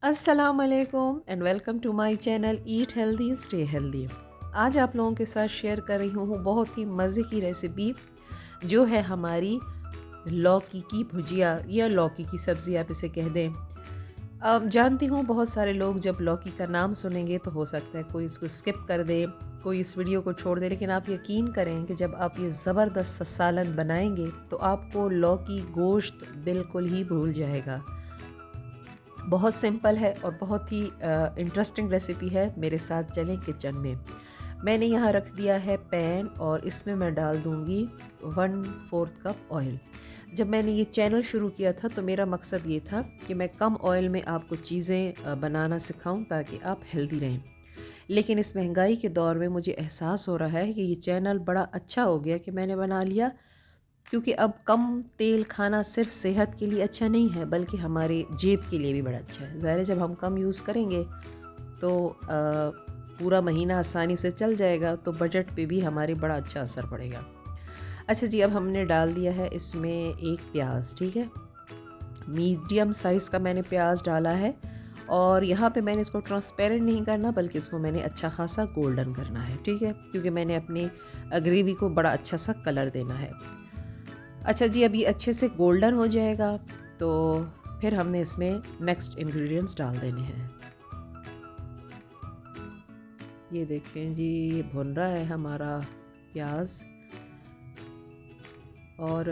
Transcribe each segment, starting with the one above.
अस्सलाम वालेकुम and welcome to my channel eat healthy stay healthy. आज आप लोगों के साथ शेयर कर रही हूँ बहुत ही मज़े की रेसिपी जो है हमारी लौकी की भुजिया या लौकी की सब्ज़ी आप इसे कह दें। अब जानती हूँ बहुत सारे लोग जब लौकी का नाम सुनेंगे तो हो सकता है कोई इसको स्किप कर दे, कोई इस वीडियो को छोड़ दे, लेकिन आप यकीन करें कि जब आप ये ज़बरदस्त सा सालन बनाएंगे तो आपको लौकी गोश्त बिल्कुल ही भूल जाएगा। बहुत सिंपल है और बहुत ही इंटरेस्टिंग रेसिपी है। मेरे साथ चलें किचन में। मैंने यहाँ रख दिया है पैन और इसमें मैं डाल दूँगी 1/4 कप ऑयल। जब मैंने ये चैनल शुरू किया था तो मेरा मकसद ये था कि मैं कम ऑयल में आपको चीज़ें बनाना सिखाऊं ताकि आप हेल्दी रहें। लेकिन इस महंगाई के दौर में मुझे एहसास हो रहा है कि ये चैनल बड़ा अच्छा हो गया कि मैंने बना लिया, क्योंकि अब कम तेल खाना सिर्फ सेहत के लिए अच्छा नहीं है बल्कि हमारे जेब के लिए भी बड़ा अच्छा है। ज़ाहिर है जब हम कम यूज़ करेंगे तो पूरा महीना आसानी से चल जाएगा, तो बजट पे भी हमारे बड़ा अच्छा असर पड़ेगा। अच्छा जी, अब हमने डाल दिया है इसमें एक प्याज। ठीक है, मीडियम साइज़ का मैंने प्याज डाला है और यहाँ पे मैंने इसको ट्रांसपेरेंट नहीं करना बल्कि इसको मैंने अच्छा खासा गोल्डन करना है। ठीक है, क्योंकि मैंने अपनी ग्रेवी को बड़ा अच्छा सा कलर देना है। अच्छा जी, अभी अच्छे से गोल्डन हो जाएगा तो फिर हमने इसमें नेक्स्ट इंग्रेडिएंट्स डाल देने हैं। ये देखें जी, ये भुन रहा है हमारा प्याज। और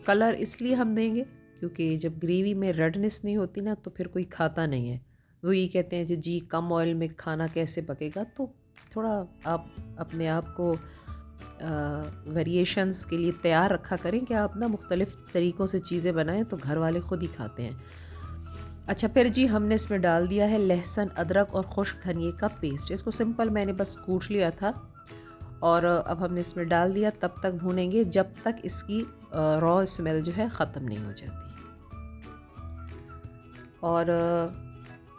कलर इसलिए हम देंगे क्योंकि जब ग्रेवी में रेडनेस नहीं होती ना तो फिर कोई खाता नहीं है। वो ये कहते हैं जी कम ऑयल में खाना कैसे पकेगा। तो थोड़ा आप अपने आप को वेरिएशंस के लिए तैयार रखा करें कि आप ना मुख्तलिफ़ तरीक़ों से चीज़ें बनाएं तो घर वाले ख़ुद ही खाते हैं। अच्छा, फिर जी हमने इसमें डाल दिया है लहसुन, अदरक और खुश्क धनिए का पेस्ट। इसको सिंपल मैंने बस कूट लिया था और अब हमने इसमें डाल दिया। तब तक भूनेंगे जब तक इसकी रॉ स्मेल जो है ख़त्म नहीं हो जाती। और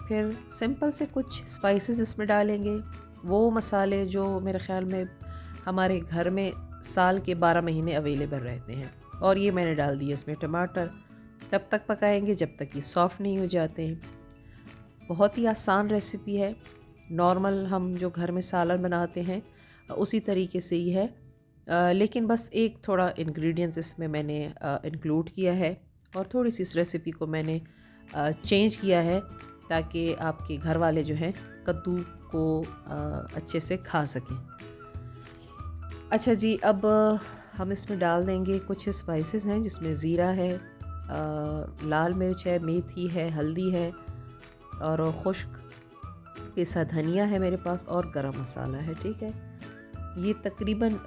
फिर सिंपल से कुछ स्पाइसेस इसमें डालेंगे, वो मसाले जो मेरे ख़्याल में हमारे घर में साल के 12 महीने अवेलेबल रहते हैं। और ये मैंने डाल दिया इसमें टमाटर। तब तक पकाएंगे जब तक ये सॉफ़्ट नहीं हो जाते हैं। बहुत ही आसान रेसिपी है, नॉर्मल हम जो घर में सालन बनाते हैं उसी तरीके से ही है, लेकिन बस एक थोड़ा इंग्रेडिएंट्स इसमें मैंने इंक्लूड किया है और थोड़ी सी इस रेसिपी को मैंने चेंज किया है ताकि आपके घर वाले जो हैं कद्दू को अच्छे से खा सकें। अच्छा जी, अब हम इसमें डाल देंगे कुछ स्पाइसेस हैं जिसमें ज़ीरा है, लाल मिर्च है, मेथी है, हल्दी है और खुश्क पिसा धनिया है मेरे पास और गरम मसाला है। ठीक है, ये तकरीबन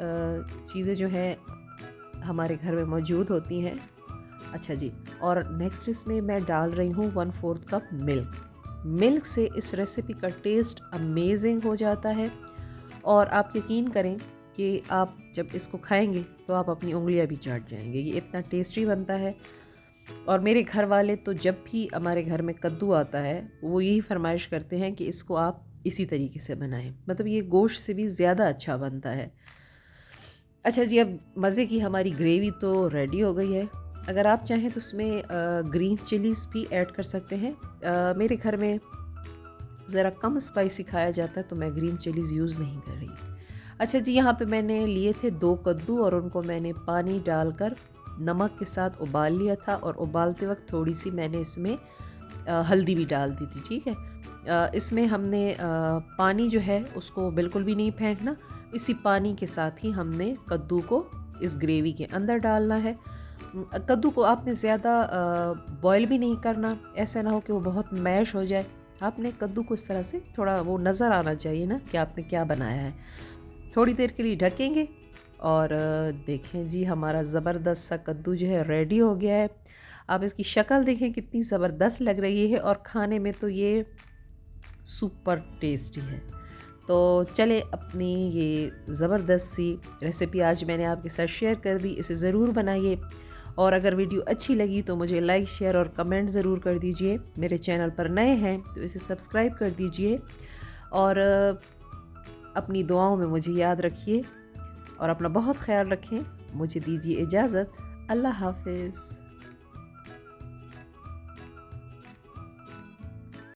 चीज़ें जो हैं हमारे घर में मौजूद होती हैं। अच्छा जी, और नेक्स्ट इसमें मैं डाल रही हूँ 1/4 कप मिल्क। मिल्क से इस रेसिपी का टेस्ट अमेजिंग हो जाता है और आप यकीन करें कि आप जब इसको खाएंगे तो आप अपनी उंगलियां भी चाट जाएंगे। ये इतना टेस्टी बनता है और मेरे घर वाले तो जब भी हमारे घर में कद्दू आता है वो यही फरमाइश करते हैं कि इसको आप इसी तरीके से बनाएं, मतलब ये गोश्त से भी ज़्यादा अच्छा बनता है। अच्छा जी, अब मज़े की हमारी ग्रेवी तो रेडी हो गई है। अगर आप चाहें तो उसमें ग्रीन चिलीज़ भी ऐड कर सकते हैं। मेरे घर में ज़रा कम स्पाइसी खाया जाता है तो मैं ग्रीन चिलीज़ यूज़ नहीं कर रही। अच्छा जी, यहाँ पे मैंने लिए थे 2 कद्दू और उनको मैंने पानी डालकर नमक के साथ उबाल लिया था और उबालते वक्त थोड़ी सी मैंने इसमें हल्दी भी डाल दी थी। ठीक है, इसमें हमने पानी जो है उसको बिल्कुल भी नहीं फेंकना, इसी पानी के साथ ही हमने कद्दू को इस ग्रेवी के अंदर डालना है। कद्दू को आपने ज़्यादा बॉयल भी नहीं करना, ऐसा ना हो कि वो बहुत मैश हो जाए। आपने कद्दू को इस तरह से थोड़ा वो नज़र आना चाहिए ना कि आपने क्या बनाया है। थोड़ी देर के लिए ढकेंगे और देखें जी हमारा ज़बरदस्त सा कद्दू जो है रेडी हो गया है। आप इसकी शक्ल देखें कितनी ज़बरदस्त लग रही है और खाने में तो ये सुपर टेस्टी है। तो चले अपनी ये ज़बरदस्त सी रेसिपी आज मैंने आपके साथ शेयर कर दी, इसे ज़रूर बनाइए और अगर वीडियो अच्छी लगी तो मुझे लाइक, शेयर और कमेंट ज़रूर कर दीजिए। मेरे चैनल पर नए हैं तो इसे सब्सक्राइब कर दीजिए और अपनी दुआओं में मुझे याद रखिए और अपना बहुत ख्याल रखें। मुझे दीजिए इजाज़त। अल्लाह हाफ़िज़।